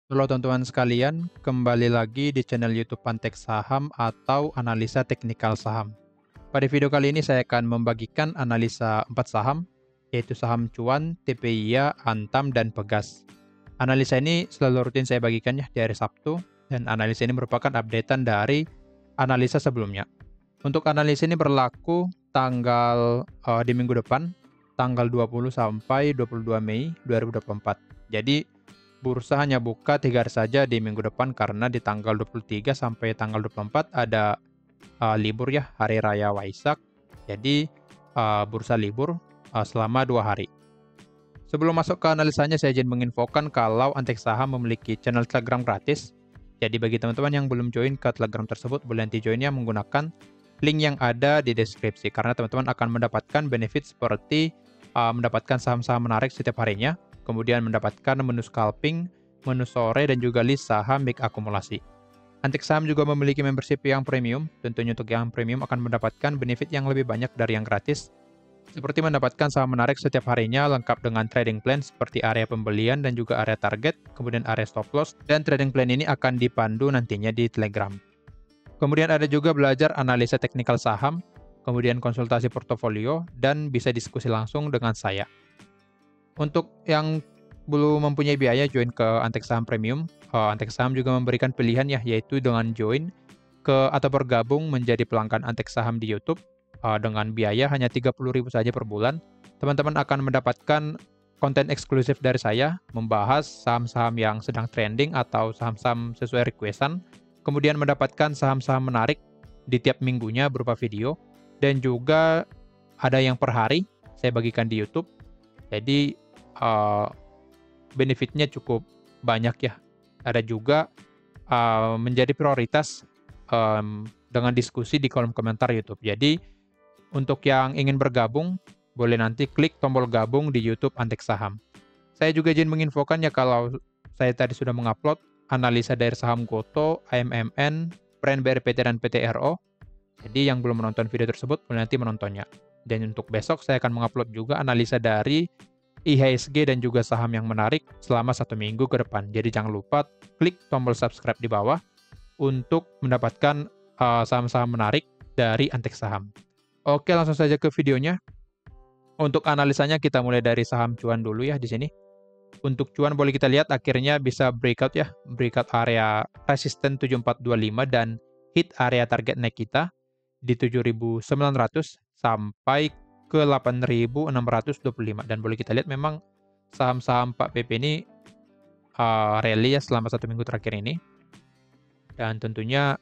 Halo teman-teman sekalian, kembali lagi di channel YouTube Pantek Saham atau Analisa Teknikal Saham. Pada video kali ini saya akan membagikan analisa 4 saham, yaitu saham cuan, TPIA, Antam, dan Pegas. Analisa ini selalu rutin saya bagikan ya di hari Sabtu, dan analisa ini merupakan updatean dari analisa sebelumnya. Untuk analisa ini berlaku di minggu depan, tanggal 20 sampai 22 Mei 2024. Jadi bursa hanya buka 3 hari saja di minggu depan karena di tanggal 23 sampai tanggal 24 ada libur ya, Hari Raya Waisak. Jadi bursa libur selama 2 hari. Sebelum masuk ke analisanya, saya izin menginfokan kalau Antek Saham memiliki channel Telegram gratis. Jadi bagi teman-teman yang belum join ke Telegram tersebut, boleh nanti joinnya menggunakan link yang ada di deskripsi. Karena teman-teman akan mendapatkan benefit seperti mendapatkan saham-saham menarik setiap harinya, kemudian mendapatkan menu scalping, menu sore, dan juga list saham big akumulasi. Antek Saham juga memiliki membership yang premium. Tentunya untuk yang premium akan mendapatkan benefit yang lebih banyak dari yang gratis, seperti mendapatkan saham menarik setiap harinya lengkap dengan trading plan seperti area pembelian dan juga area target, kemudian area stop loss, dan trading plan ini akan dipandu nantinya di Telegram. Kemudian ada juga belajar analisa teknikal saham, kemudian konsultasi portofolio, dan bisa diskusi langsung dengan saya. Untuk yang belum mempunyai biaya join ke Antek Saham Premium, Antek Saham juga memberikan pilihan ya, yaitu dengan join atau bergabung menjadi pelanggan Antek Saham di YouTube dengan biaya hanya 30.000 saja per bulan. Teman-teman akan mendapatkan konten eksklusif dari saya, membahas saham-saham yang sedang trending atau saham-saham sesuai requestan, kemudian mendapatkan saham-saham menarik di tiap minggunya berupa video, dan juga ada yang per hari saya bagikan di YouTube. Jadi benefitnya cukup banyak ya. Ada juga menjadi prioritas dengan diskusi di kolom komentar YouTube. Jadi untuk yang ingin bergabung, boleh nanti klik tombol gabung di YouTube Antek Saham. Saya juga izin menginfokan ya kalau saya tadi sudah mengupload analisa dari saham Goto, AMMN, Brand BRPT, dan PTRO. Jadi yang belum menonton video tersebut boleh nanti menontonnya. Dan untuk besok saya akan mengupload juga analisa dari IHSG dan juga saham yang menarik selama 1 minggu ke depan. Jadi jangan lupa klik tombol subscribe di bawah untuk mendapatkan saham-saham menarik dari Antek Saham. Oke, langsung saja ke videonya. Untuk analisanya kita mulai dari saham cuan dulu ya di sini. Untuk cuan boleh kita lihat akhirnya bisa breakout ya, breakout area resisten 7425 dan hit area target naik kita di 7.900 sampai ke 8.625, dan boleh kita lihat memang saham-saham Pak PP ini rally ya selama 1 minggu terakhir ini, dan tentunya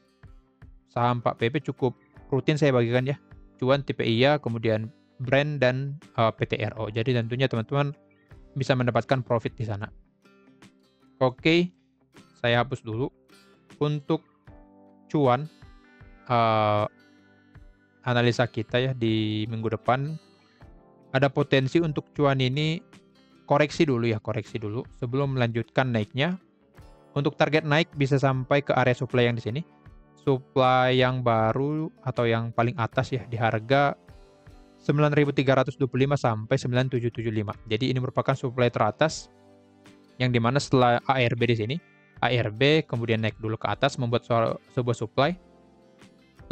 saham Pak PP cukup rutin saya bagikan ya, cuan, TPIA, kemudian brand, dan PTRO. Jadi tentunya teman-teman bisa mendapatkan profit di sana. Oke, saya hapus dulu. Untuk cuan, analisa kita ya di minggu depan, ada potensi untuk cuan ini koreksi dulu ya, koreksi dulu sebelum melanjutkan naiknya. Untuk target naik bisa sampai ke area supply yang di sini. Supply yang baru atau yang paling atas ya di harga 9.325 sampai 9.775. Jadi ini merupakan supply teratas yang dimana setelah ARB di sini, ARB kemudian naik dulu ke atas membuat sebuah supply,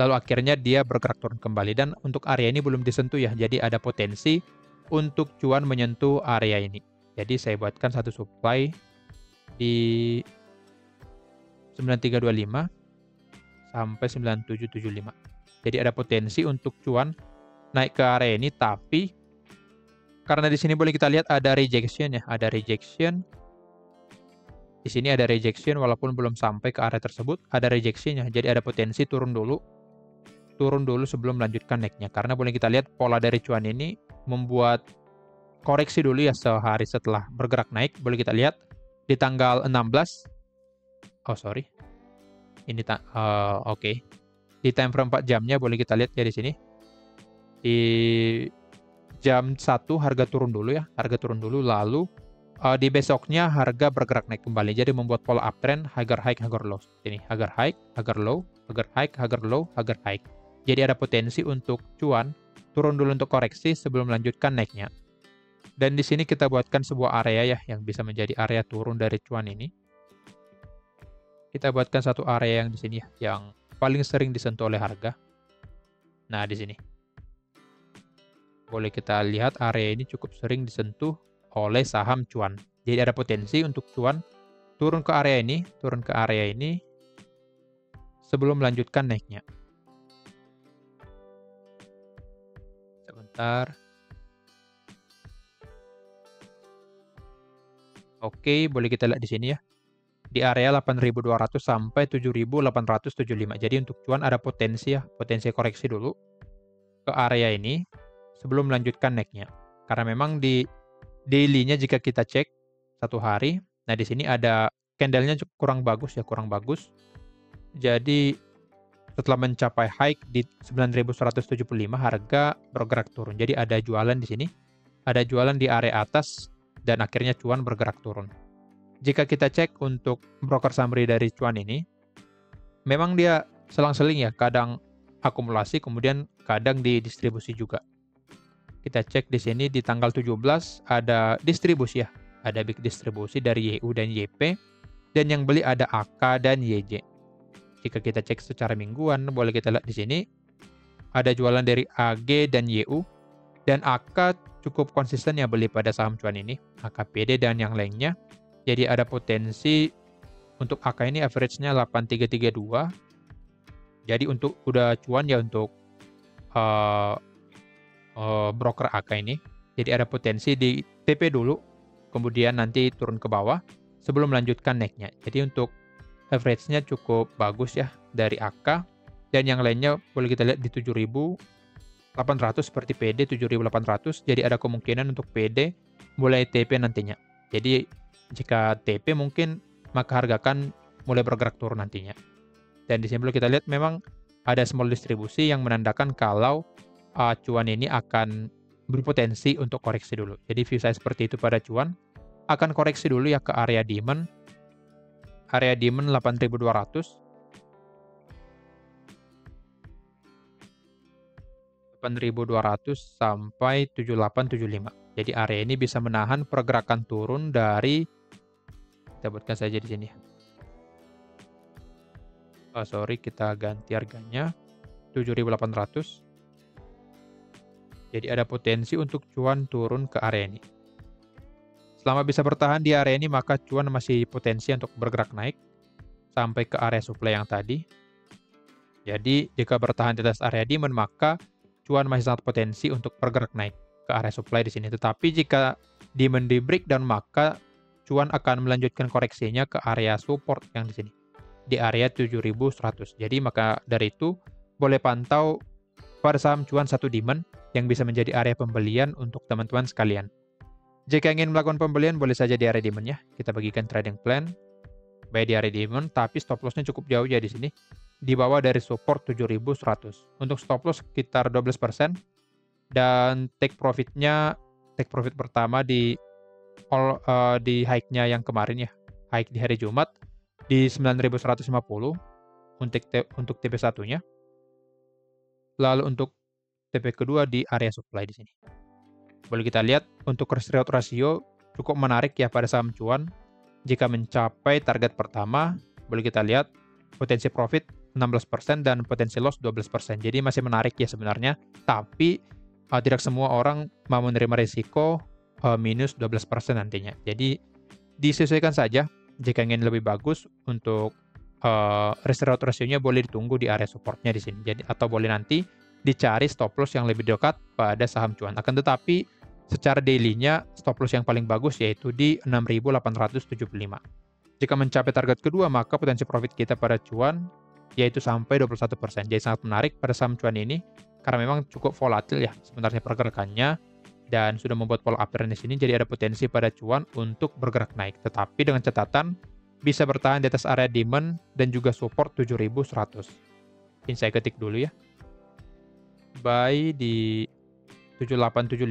lalu akhirnya dia bergerak turun kembali, dan untuk area ini belum disentuh ya, jadi ada potensi untuk cuan menyentuh area ini. Jadi saya buatkan satu supply di 9325 sampai 9775. Jadi ada potensi untuk cuan naik ke area ini, tapi karena di sini boleh kita lihat ada rejection ya, ada rejection. Di sini ada rejection walaupun belum sampai ke area tersebut, ada rejectionnya. Jadi ada potensi turun dulu sebelum melanjutkan naiknya. Karena boleh kita lihat pola dari cuan ini membuat koreksi dulu ya sehari setelah bergerak naik. Boleh kita lihat di tanggal 16. Oh sorry, ini oke. Di time frame 4 jamnya boleh kita lihat ya di sini. Di jam 1 harga turun dulu ya, harga turun dulu, lalu di besoknya harga bergerak naik kembali. Jadi membuat pola uptrend, harga high, harga low. Ini harga high, harga low, harga high, harga low, harga high. Jadi ada potensi untuk cuan turun dulu untuk koreksi sebelum melanjutkan naiknya. Dan di sini kita buatkan sebuah area ya yang bisa menjadi area turun dari cuan ini. Kita buatkan satu area yang di sini ya, yang paling sering disentuh oleh harga. Nah, di sini. Boleh kita lihat area ini cukup sering disentuh oleh saham cuan. Jadi ada potensi untuk cuan turun ke area ini sebelum melanjutkan naiknya. Sebentar. Oke, boleh kita lihat di sini ya. Di area 8.200 sampai 7.875. Jadi untuk cuan ada potensi ya, potensi koreksi dulu ke area ini sebelum melanjutkan naiknya. Karena memang di daily-nya jika kita cek satu hari, nah di sini ada candle-nya kurang bagus ya, kurang bagus. Jadi setelah mencapai high di 9.175 harga bergerak turun. Jadi ada jualan di sini, ada jualan di area atas dan akhirnya cuan bergerak turun. Jika kita cek untuk broker summary dari cuan ini, memang dia selang-seling ya, kadang akumulasi kemudian kadang didistribusi juga. Kita cek di sini di tanggal 17 ada distribusi ya, ada big distribusi dari YU dan YP, dan yang beli ada AK dan YJ. Jika kita cek secara mingguan, boleh kita lihat di sini ada jualan dari AG dan YU, dan AK cukup konsisten ya beli pada saham cuan ini, AKPD dan yang lainnya. Jadi ada potensi untuk AK ini average-nya 8332. Jadi untuk udah cuan ya untuk broker AK ini. Jadi ada potensi di TP dulu, kemudian nanti turun ke bawah sebelum melanjutkan naiknya. Jadi untuk average-nya cukup bagus ya dari AK, dan yang lainnya boleh kita lihat di 7.800 seperti PD 7.800. Jadi ada kemungkinan untuk PD mulai TP nantinya. Jadi jika TP mungkin maka harga akan mulai bergerak turun nantinya. Dan di sini boleh kita lihat memang ada small distribusi yang menandakan kalau cuan ini akan berpotensi untuk koreksi dulu. Jadi view saya seperti itu pada cuan, akan koreksi dulu ya ke area demand. Area demand 8.200. 8.200 sampai 7875. Jadi area ini bisa menahan pergerakan turun dari, kita buatkan saja di sini. Kita ganti harganya 7.800. Jadi ada potensi untuk cuan turun ke area ini. Selama bisa bertahan di area ini, maka cuan masih potensi untuk bergerak naik sampai ke area supply yang tadi. Jadi jika bertahan di atas area demand, maka cuan masih sangat potensi untuk bergerak naik ke area supply di sini. Tetapi jika demand di breakdown, maka cuan akan melanjutkan koreksinya ke area support yang di sini, di area 7.100. Jadi maka dari itu boleh pantau pada saham cuan satu demand yang bisa menjadi area pembelian untuk teman-teman sekalian. Jika ingin melakukan pembelian, boleh saja di area demand ya. Kita bagikan trading plan, baik di area demand, tapi stop loss-nya cukup jauh ya di sini. Di bawah dari support 7.100. Untuk stop loss sekitar 12%, dan take profit pertama di high-nya yang kemarin ya, high di hari Jumat di 9.150 untuk TP1-nya. Lalu untuk TP kedua di area supply di sini. Boleh kita lihat untuk risk reward ratio cukup menarik ya pada saham cuan. Jika mencapai target pertama, boleh kita lihat potensi profit 16% dan potensi loss 12%. Jadi masih menarik ya sebenarnya, tapi tidak semua orang mau menerima risiko minus 12% nantinya. Jadi disesuaikan saja. Jika ingin lebih bagus untuk risk reward ratio-nya, boleh ditunggu di area supportnya di sini. Jadi atau boleh nanti dicari stop loss yang lebih dekat pada saham cuan. Akan tetapi secara daily-nya stop loss yang paling bagus yaitu di 6.875. Jika mencapai target kedua, maka potensi profit kita pada cuan yaitu sampai 21%. Jadi sangat menarik pada saham cuan ini karena memang cukup volatil ya sebenarnya pergerakannya, dan sudah membuat pola uptrend di sini. Jadi ada potensi pada cuan untuk bergerak naik. Tetapi dengan catatan bisa bertahan di atas area demand dan juga support 7.100. Ini saya ketik dulu ya. Buy di 7875.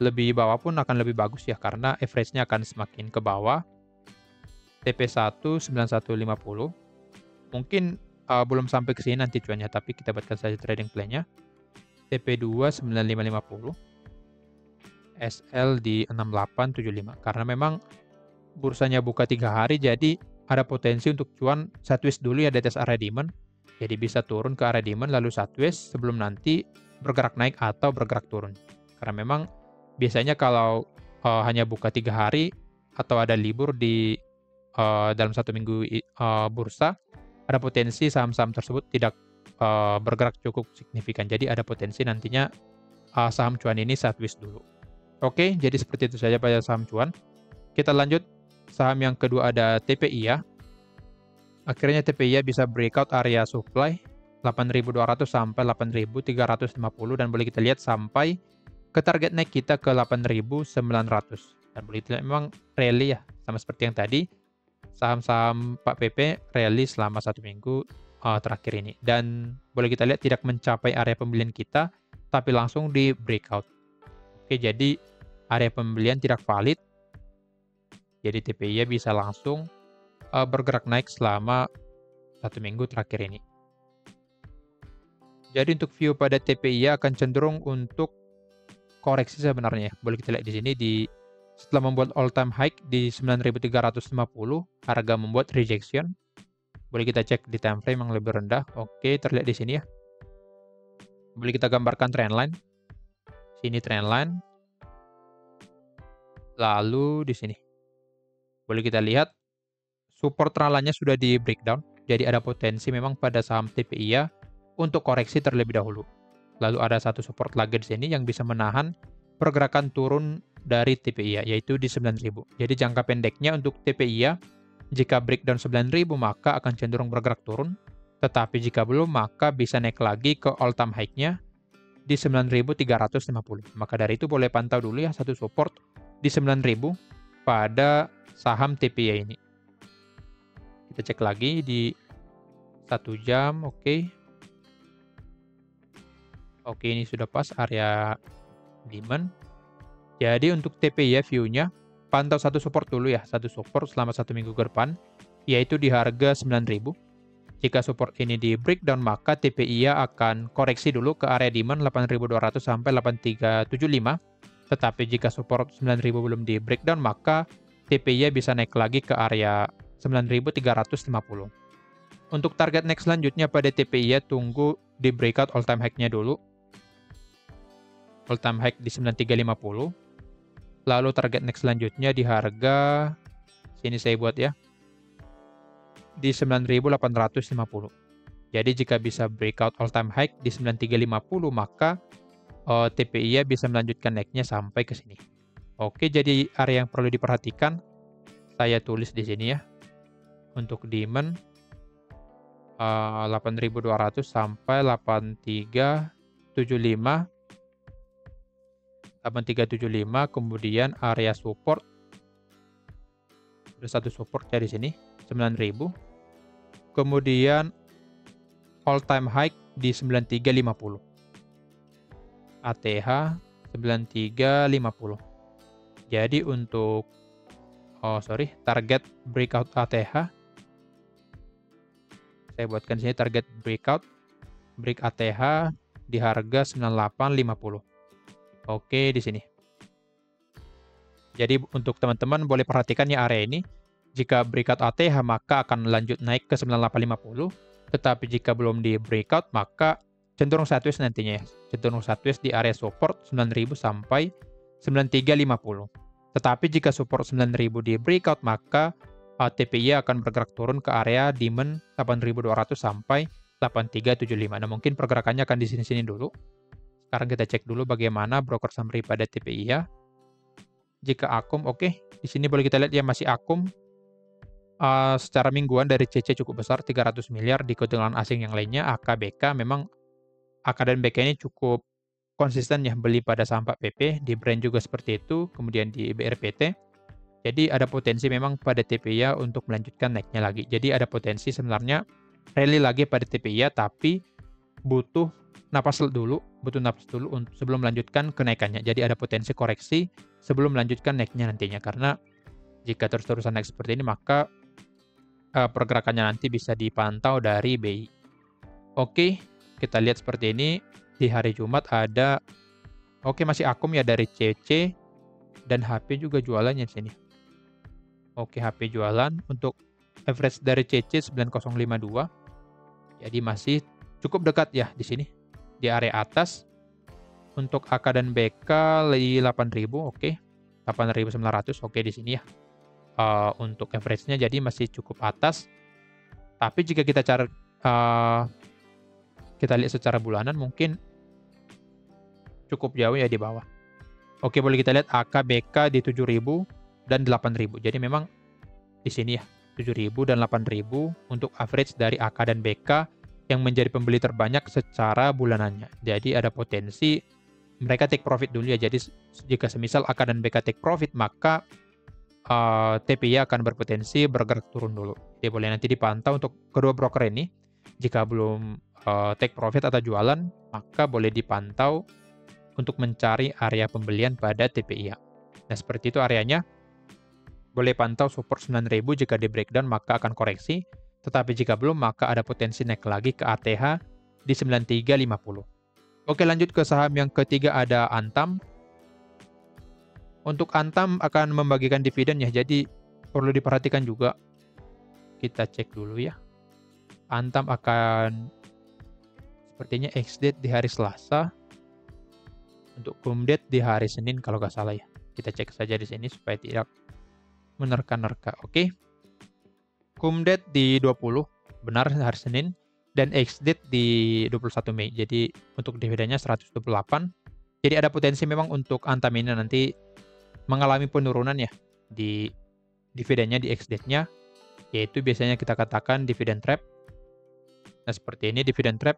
Lebih bawah pun akan lebih bagus ya karena average-nya akan semakin ke bawah. TP1 9150. Mungkin belum sampai ke sini nanti cuannya, tapi kita buatkan saja trading plan-nya. TP2 9550. SL di 6875. Karena memang bursanya buka 3 hari, jadi ada potensi untuk cuan sideways dulu ya di atas area demand. Jadi bisa turun ke area demand lalu sideways sebelum nanti bergerak naik atau bergerak turun. Karena memang biasanya kalau hanya buka 3 hari atau ada libur di dalam 1 minggu bursa, ada potensi saham-saham tersebut tidak bergerak cukup signifikan. Jadi ada potensi nantinya saham cuan ini sideways dulu. Oke, jadi seperti itu saja pada saham cuan. Kita lanjut, saham yang kedua ada TPIA. Akhirnya TPIA bisa breakout area supply 8.200 sampai 8.350 dan boleh kita lihat sampai ke target naik kita ke 8.900. Dan boleh kita lihat memang rally ya, sama seperti yang tadi. Saham-saham Pak PP rally selama 1 minggu terakhir ini. Dan boleh kita lihat tidak mencapai area pembelian kita, tapi langsung di breakout. Oke, jadi area pembelian tidak valid. Jadi TPIA bisa langsung bergerak naik selama 1 minggu terakhir ini. Jadi untuk view pada TPIA akan cenderung untuk koreksi sebenarnya. Boleh kita lihat di sini setelah membuat all time high di 9.350, harga membuat rejection. Boleh kita cek di time frame yang lebih rendah. Oke, terlihat di sini ya. Boleh kita gambarkan trendline. Sini trendline. Lalu di sini. Boleh kita lihat support trendline-nya sudah di breakdown. Jadi ada potensi memang pada saham TPIA untuk koreksi terlebih dahulu. Lalu ada satu support lagi di sini yang bisa menahan pergerakan turun dari TPIA, yaitu di 9.000. Jadi jangka pendeknya untuk TPIA, jika breakdown 9.000 maka akan cenderung bergerak turun. Tetapi jika belum, maka bisa naik lagi ke all time high-nya di 9.350. Maka dari itu boleh pantau dulu ya satu support di 9.000 pada saham TPIA ini. Kita cek lagi di 1 jam, oke. Oke, ini sudah pas area demand. Jadi untuk TPIA view-nya, pantau satu support dulu ya, satu support selama 1 minggu ke depan, yaitu di harga 9.000. Jika support ini di breakdown, maka TPIA akan koreksi dulu ke area demand 8.200 sampai 8.375. Tetapi jika support 9.000 belum di breakdown, maka TPIA bisa naik lagi ke area 9.350. Untuk target next selanjutnya pada TPIA, tunggu di breakout all time high-nya dulu. All time high di 9.350. Lalu target next selanjutnya di harga, sini saya buat ya, di 9.850. Jadi jika bisa breakout all time high di 9.350, maka TPIA bisa melanjutkan naiknya sampai ke sini. Oke, jadi area yang perlu diperhatikan, saya tulis di sini ya. Untuk demand 8.200 sampai 8.375. 8.375, kemudian area support. Ada satu support ya di sini, 9.000. Kemudian all time high di 9.350. ATH 9.350. Jadi untuk target breakout ATH, saya buatkan sini target break ATH di harga 9850. Oke, di sini. Jadi untuk teman-teman boleh perhatikan ya area ini. Jika breakout ATH maka akan lanjut naik ke 9850. Tetapi jika belum di breakout maka cenderung sideways nantinya ya. Cenderung sideways di area support 9.000 sampai 9.350. Tetapi jika support 9.000 di breakout maka TPIA akan bergerak turun ke area demand 8.200 sampai 8.375. Nah, mungkin pergerakannya akan di sini-sini dulu. Sekarang kita cek dulu bagaimana broker summary pada TPIA. Jika akum, oke. Di sini boleh kita lihat ya masih akum. Secara mingguan dari CC cukup besar, 300 miliar di keunggulan asing yang lainnya. AK, BK, memang AK dan BK ini cukup konsisten ya beli pada saham Pak PP. Di Brand juga seperti itu. Kemudian di BRPT. Jadi ada potensi memang pada TPIA untuk melanjutkan naiknya lagi. Jadi ada potensi sebenarnya rally lagi pada TPIA, tapi butuh napas dulu sebelum melanjutkan kenaikannya. Jadi ada potensi koreksi sebelum melanjutkan naiknya nantinya. Karena jika terus-terusan naik seperti ini, maka pergerakannya nanti bisa dipantau dari BI. Oke, kita lihat seperti ini. Di hari Jumat ada, masih akum ya dari CC dan HP juga jualannya di sini. Oke, HP jualan. Untuk average dari CC 9052. Jadi masih cukup dekat ya di sini. Di area atas. Untuk AK dan BK di 8000, oke. 8900, oke di sini ya. Untuk average-nya jadi masih cukup atas. Tapi jika kita kita lihat secara bulanan mungkin cukup jauh ya di bawah. Oke, boleh kita lihat AK BK di 7000 dan 8000. Jadi memang di sini ya 7000 dan 8000 untuk average dari AK dan BK yang menjadi pembeli terbanyak secara bulanannya. Jadi ada potensi mereka take profit dulu ya. Jadi jika semisal AK dan BK take profit, maka TPY akan berpotensi bergerak turun dulu. Jadi boleh nanti dipantau untuk kedua broker ini. Jika belum take profit atau jualan, maka boleh dipantau untuk mencari area pembelian pada TPIA. Nah, seperti itu areanya. Boleh pantau support 9000 jika di breakdown maka akan koreksi. Tetapi jika belum, maka ada potensi naik lagi ke ATH di 9350. Oke, lanjut ke saham yang ketiga ada Antam. Untuk Antam akan membagikan dividen ya, jadi perlu diperhatikan juga. Kita cek dulu ya. Antam akan sepertinya ex-date di hari Selasa. Untuk cum-date di hari Senin kalau nggak salah ya. Kita cek saja di sini supaya tidak menerka-nerka. Oke. Cum-date di 20, benar hari Senin. Dan ex-date di 21 Mei. Jadi untuk dividennya 128. Jadi ada potensi memang untuk Antam ini nanti mengalami penurunan ya di dividennya di ex-date-nya. Yaitu biasanya kita katakan dividen trap. Nah seperti ini dividen trap.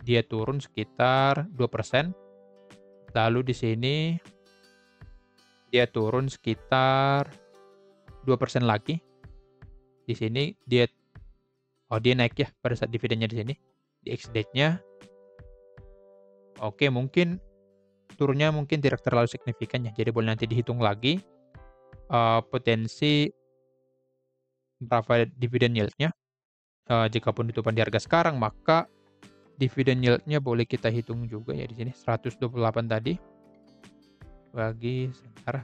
Dia turun sekitar 2%. Lalu di sini dia turun sekitar 2% lagi. Di sini dia naik ya pada saat dividennya di sini di ex-date-nya. Oke, mungkin turunnya mungkin tidak terlalu signifikan ya. Jadi boleh nanti dihitung lagi potensi berapa dividen yield-nya. Jika penutupan di harga sekarang, maka dividen yield-nya boleh kita hitung juga ya di sini 128 tadi bagi sebentar.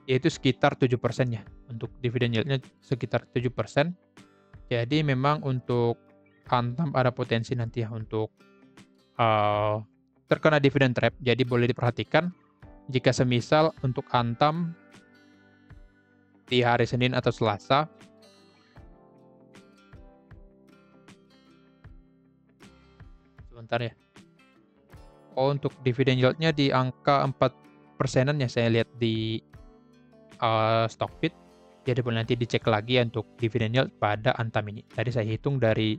Yaitu sekitar 7% ya. Untuk dividen yield-nya sekitar 7%. Jadi memang untuk Antam ada potensi nanti ya untuk terkena dividen trap. Jadi boleh diperhatikan jika semisal untuk Antam di hari Senin atau Selasa sebentar ya. Untuk dividen yield-nya di angka 4%-an ya saya lihat di Stockbit. Jadi boleh nanti dicek lagi ya untuk dividen yield pada Antam ini. Tadi saya hitung dari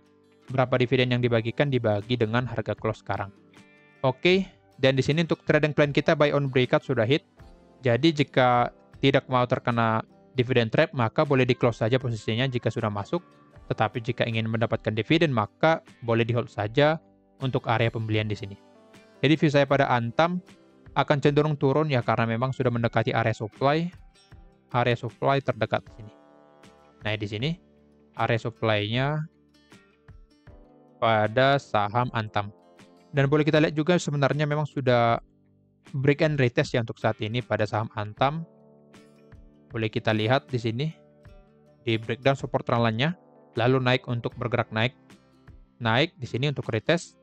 berapa dividen yang dibagikan dibagi dengan harga close sekarang. Oke, dan di sini untuk trading plan kita buy on breakout sudah hit. Jadi jika tidak mau terkena dividen trap, maka boleh di close saja posisinya jika sudah masuk. Tetapi jika ingin mendapatkan dividen, maka boleh di hold saja untuk area pembelian di sini. Jadi view saya pada Antam akan cenderung turun ya karena memang sudah mendekati area supply. Area supply terdekat di sini. Nah, di sini area supply-nya pada saham Antam. Dan boleh kita lihat juga sebenarnya memang sudah break and retest ya untuk saat ini pada saham Antam. Boleh kita lihat di sini di breakdown support trendline-nya, lalu naik untuk bergerak naik di sini untuk retest,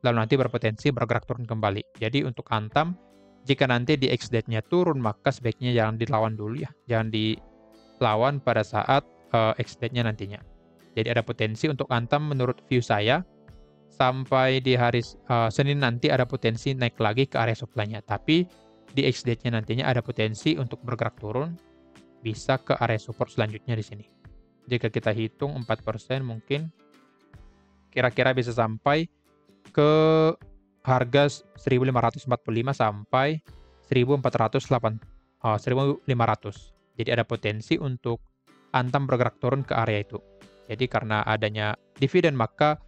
lalu nanti berpotensi bergerak turun kembali. Jadi untuk Antam, jika nanti di ex-date-nya turun, maka sebaiknya jangan dilawan dulu ya. Jangan dilawan pada saat ex-date-nya nantinya. Jadi ada potensi untuk Antam menurut view saya, sampai di hari Senin nanti ada potensi naik lagi ke area supply-nya. Tapi di ex-date-nya nantinya ada potensi untuk bergerak turun, bisa ke area support selanjutnya di sini. Jika kita hitung 4% mungkin kira-kira bisa sampai ke harga 1545 sampai 1500. Jadi ada potensi untuk Antam bergerak turun ke area itu. Jadi karena adanya dividen maka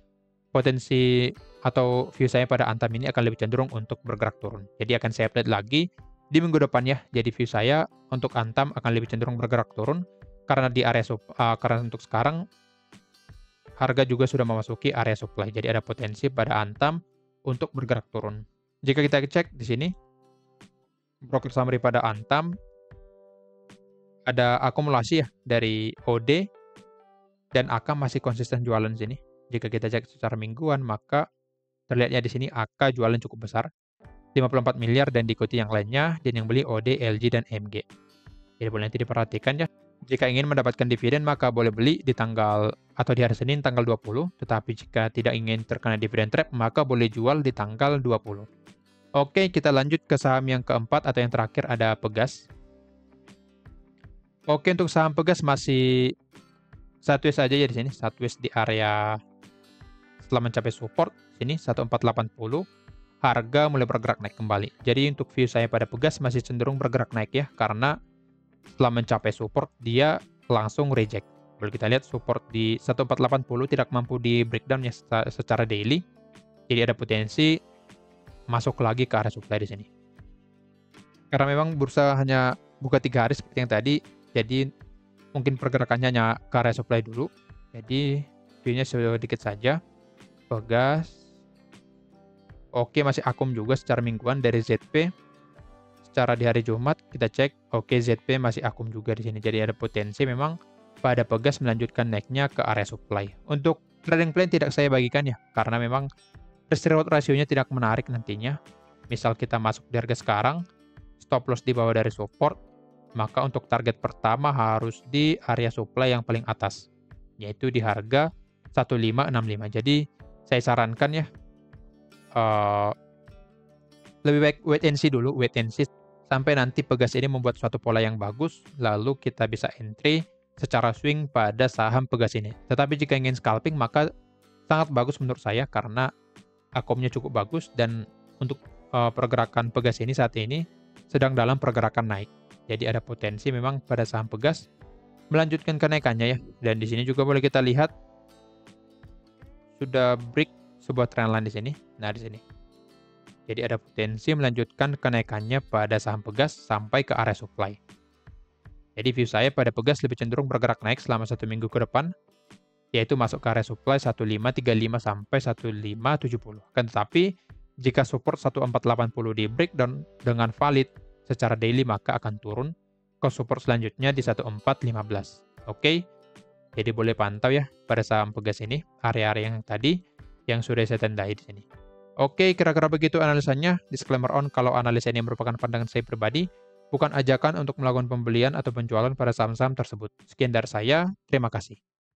potensi atau view saya pada Antam ini akan lebih cenderung untuk bergerak turun. Jadi akan saya update lagi di minggu depan ya. Jadi view saya untuk Antam akan lebih cenderung bergerak turun karena di area karena untuk sekarang harga juga sudah memasuki area supply. Jadi ada potensi pada Antam untuk bergerak turun. Jika kita cek di sini broker summary pada Antam ada akumulasi ya dari OD dan AK masih konsisten jualan di sini. Jika kita cek secara mingguan, maka terlihatnya di sini AK jualan cukup besar, 54 miliar dan diikuti yang lainnya, dan yang beli OD, LG, dan MG. Jadi boleh nanti diperhatikan ya. Jika ingin mendapatkan dividen, maka boleh beli di tanggal atau di hari Senin tanggal 20, tetapi jika tidak ingin terkena dividen trap, maka boleh jual di tanggal 20. Oke, kita lanjut ke saham yang keempat atau yang terakhir ada Pegas. Oke, untuk saham Pegas masih sideways saja ya di sini, sideways di area setelah mencapai support sini 1480, harga mulai bergerak naik kembali. Jadi untuk view saya pada Pegas masih cenderung bergerak naik ya, karena setelah mencapai support dia langsung reject. Kalau kita lihat support di 1480 tidak mampu di breakdown ya secara daily. Jadi ada potensi masuk lagi ke area supply di sini. Karena memang bursa hanya buka 3 hari seperti yang tadi, jadi mungkin pergerakannya hanya ke area supply dulu. Jadi view-nya sedikit saja. Pegas. Oke, masih akum juga secara mingguan dari ZP. Secara di hari Jumat kita cek, oke ZP masih akum juga di sini. Jadi ada potensi memang pada Pegas melanjutkan naiknya ke area supply. Untuk trading plan tidak saya bagikan ya, karena memang risk reward rasionya tidak menarik nantinya. Misal kita masuk di harga sekarang, stop loss di bawah dari support, maka untuk target pertama harus di area supply yang paling atas, yaitu di harga 1565. Jadi saya sarankan ya, lebih baik wait and see dulu, wait and see sampai nanti Pegas ini membuat suatu pola yang bagus, lalu kita bisa entry secara swing pada saham Pegas ini. Tetapi jika ingin scalping, maka sangat bagus menurut saya karena akumnya cukup bagus dan untuk pergerakan Pegas ini saat ini sedang dalam pergerakan naik. Jadi ada potensi memang pada saham Pegas melanjutkan kenaikannya ya. Dan di sini juga boleh kita lihat sudah break sebuah trendline di sini. Nah, di sini. Jadi ada potensi melanjutkan kenaikannya pada saham Pegas sampai ke area supply. Jadi view saya pada Pegas lebih cenderung bergerak naik selama 1 minggu ke depan, yaitu masuk ke area supply 1535 sampai 1570. Kan tetapi jika support 1480 di breakdown dengan valid secara daily, maka akan turun ke support selanjutnya di 1415. Oke. Jadi boleh pantau ya pada saham Pegas ini area-area yang tadi yang sudah saya tandai di sini. Oke, kira-kira begitu analisanya. Disclaimer on, kalau analisa ini merupakan pandangan saya pribadi, bukan ajakan untuk melakukan pembelian atau penjualan pada saham-saham tersebut. Sekian dari saya, terima kasih.